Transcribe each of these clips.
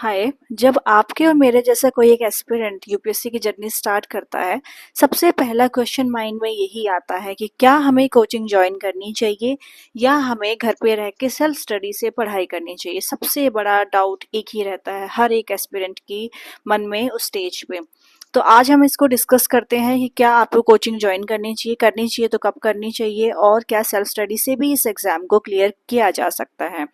हाय। जब आपके और मेरे जैसा कोई एक एस्पिरेंट यूपीएससी की जर्नी स्टार्ट करता है, सबसे पहला क्वेश्चन माइंड में यही आता है कि क्या हमें कोचिंग ज्वाइन करनी चाहिए या हमें घर पे रह के सेल्फ स्टडी से पढ़ाई करनी चाहिए। सबसे बड़ा डाउट एक ही रहता है हर एक एस्पिरेंट की मन में उस स्टेज पे। तो आज हम इसको डिस्कस करते हैं कि क्या आपको कोचिंग ज्वाइन करनी चाहिए तो कब करनी चाहिए, और क्या सेल्फ स्टडी से भी इस एग्जाम को क्लियर किया जा सकता है।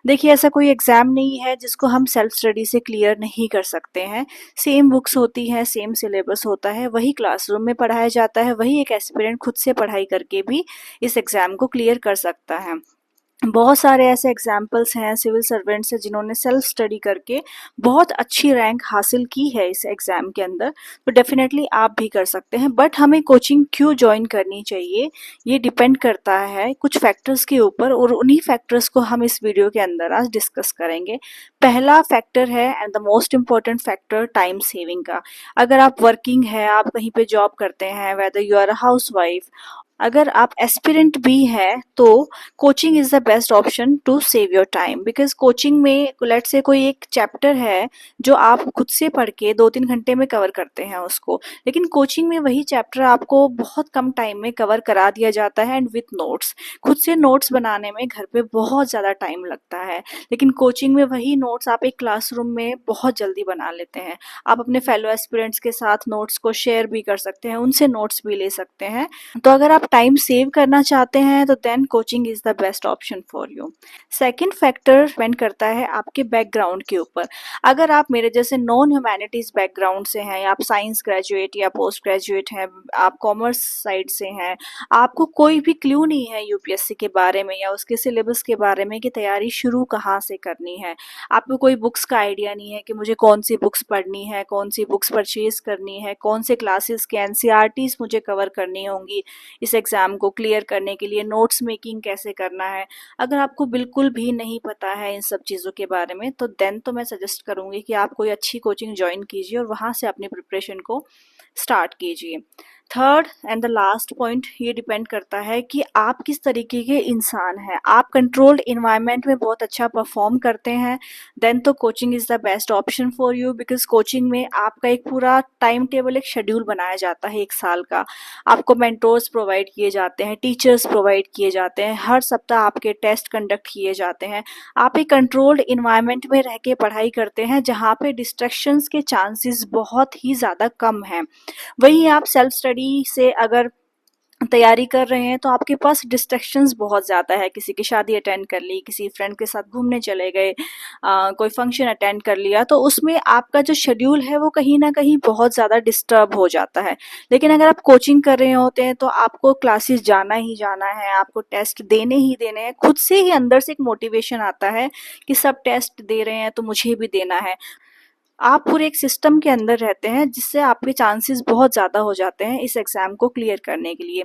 देखिए, ऐसा कोई एग्ज़ाम नहीं है जिसको हम सेल्फ स्टडी से क्लियर नहीं कर सकते हैं। सेम बुक्स होती हैं, सेम सिलेबस होता है, वही क्लासरूम में पढ़ाया जाता है, वही एक एस्पिरेंट खुद से पढ़ाई करके भी इस एग्ज़ाम को क्लियर कर सकता है। बहुत सारे ऐसे एग्जाम्पल्स हैं सिविल सर्वेंट्स हैं जिन्होंने सेल्फ स्टडी करके बहुत अच्छी रैंक हासिल की है इस एग्ज़ाम के अंदर। तो डेफिनेटली आप भी कर सकते हैं, बट हमें कोचिंग क्यों ज्वाइन करनी चाहिए ये डिपेंड करता है कुछ फैक्टर्स के ऊपर, और उन्हीं फैक्टर्स को हम इस वीडियो के अंदर आज डिस्कस करेंगे। पहला फैक्टर है and the most important factor time saving का। अगर आप वर्किंग है, आप कहीं पे जॉब करते हैं, whether you are a housewife, अगर आप एस्पिरेंट भी हैं, तो coaching is the best option to save your time. Because coaching में लेट्स से कोई एक चैप्टर है जो आप खुद से पढ़ के 2-3 घंटे में कवर करते हैं उसको, लेकिन कोचिंग में वही चैप्टर आपको बहुत कम टाइम में कवर करा दिया जाता है एंड विथ नोट्स। खुद से नोट्स बनाने में घर पे बहुत ज़्यादा टाइम लगता है, लेकिन कोचिंग में वही नोट्स आप एक क्लासरूम में बहुत जल्दी बना लेते हैं। आप अपने फेलो एस्पिरेंट्स के साथ नोट्स को शेयर भी कर सकते हैं, उनसे नोट्स भी ले सकते हैं। तो अगर आप टाइम सेव करना चाहते हैं तो then coaching is the best option for you. Second factor depend करता है आपके बैकग्राउंड के ऊपर। अगर आप मेरे जैसे नॉन ह्यूमैनिटीज बैकग्राउंड से हैं, या आप साइंस ग्रेजुएट या पोस्ट ग्रेजुएट हैं, आप कॉमर्स साइड से हैं, आपको कोई भी क्लू नहीं है यूपीएससी के बारे में या उसके सिलेबस के बारे में कि तैयारी शुरू कहाँ से करनी है, आपको कोई बुक्स का आइडिया नहीं है कि मुझे कौन सी बुक्स पढ़नी है, कौन सी बुक्स परचेज करनी है, कौन से क्लासेस के एनसीईआरटीज मुझे कवर करनी होंगी इस एग्ज़ाम को क्लियर करने के लिए, नोट्स मेकिंग कैसे करना है, अगर आपको बिल्कुल भी नहीं पता है इन सब चीज़ों के बारे में, तो देन तो मैं सजेस्ट करूँगी कि आप कोई अच्छी कोचिंग ज्वाइन कीजिए और वहाँ से अपनी प्रिपरेशन को स्टार्ट कीजिए। Third and the last point, ये डिपेंड करता है कि आप किस तरीके के इंसान हैं। आप कंट्रोल्ड इन्वायरमेंट में बहुत अच्छा परफॉर्म करते हैं, देन तो coaching is the best option for you. Because coaching में आपका एक पूरा टाइम टेबल, एक शेड्यूल बनाया जाता है 1 साल का। आपको मेंटोर्स प्रोवाइड किए जाते हैं, टीचर्स प्रोवाइड किए जाते हैं, हर सप्ताह आपके टेस्ट कंडक्ट किए जाते हैं। आप एक कंट्रोल्ड इन्वायरमेंट में रह के पढ़ाई करते हैं जहाँ पे डिस्ट्रैक्शंस के चांसेस बहुत ही ज़्यादा कम हैं। वहीं आप सेल्फ स्टडी से अगर तैयारी कर रहे हैं तो आपके पास डिस्ट्रैक्शंस बहुत ज़्यादा है। किसी की शादी अटेंड कर ली, किसी फ्रेंड के साथ घूमने चले गए, कोई फंक्शन अटेंड कर लिया, तो उसमें आपका जो शेड्यूल है वो कहीं ना कहीं बहुत ज़्यादा डिस्टर्ब हो जाता है। लेकिन अगर आप कोचिंग कर रहे होते हैं तो आपको क्लासेस जाना ही जाना है, आपको टेस्ट देने ही देने हैं। खुद से ही अंदर से एक मोटिवेशन आता है कि सब टेस्ट दे रहे हैं तो मुझे भी देना है। आप पूरे एक सिस्टम के अंदर रहते हैं जिससे आपके चांसेस बहुत ज़्यादा हो जाते हैं इस एग्ज़ाम को क्लियर करने के लिए।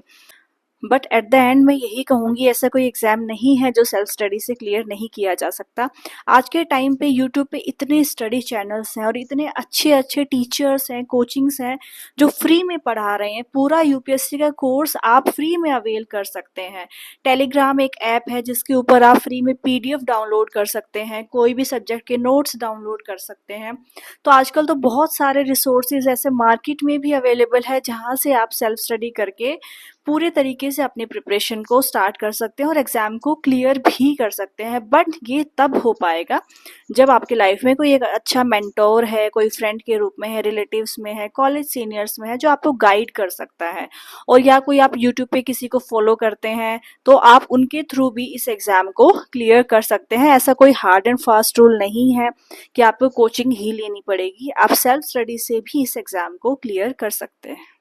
बट एट द एंड मैं यही कहूँगी, ऐसा कोई एग्ज़ाम नहीं है जो सेल्फ स्टडी से क्लियर नहीं किया जा सकता। आज के टाइम पे यूट्यूब पे इतने स्टडी चैनल्स हैं और इतने अच्छे अच्छे टीचर्स हैं, कोचिंग्स हैं जो फ्री में पढ़ा रहे हैं। पूरा यूपीएससी का कोर्स आप फ्री में अवेल कर सकते हैं। टेलीग्राम एक ऐप है जिसके ऊपर आप फ्री में पीडीएफ डाउनलोड कर सकते हैं, कोई भी सब्जेक्ट के नोट्स डाउनलोड कर सकते हैं। तो आजकल तो बहुत सारे रिसोर्सेज ऐसे मार्केट में भी अवेलेबल है जहाँ से आप सेल्फ स्टडी करके पूरे तरीके से अपनी प्रिपरेशन को स्टार्ट कर सकते हैं और एग्ज़ाम को क्लियर भी कर सकते हैं। बट ये तब हो पाएगा जब आपकी लाइफ में कोई एक अच्छा मेंटोर है, कोई फ्रेंड के रूप में है, रिलेटिव्स में है, कॉलेज सीनियर्स में है, जो आपको गाइड कर सकता है। और या कोई आप यूट्यूब पे किसी को फॉलो करते हैं तो आप उनके थ्रू भी इस एग्ज़ाम को क्लियर कर सकते हैं। ऐसा कोई हार्ड एंड फास्ट रूल नहीं है कि आपको कोचिंग ही लेनी पड़ेगी, आप सेल्फ स्टडी से भी इस एग्ज़ाम को क्लियर कर सकते हैं।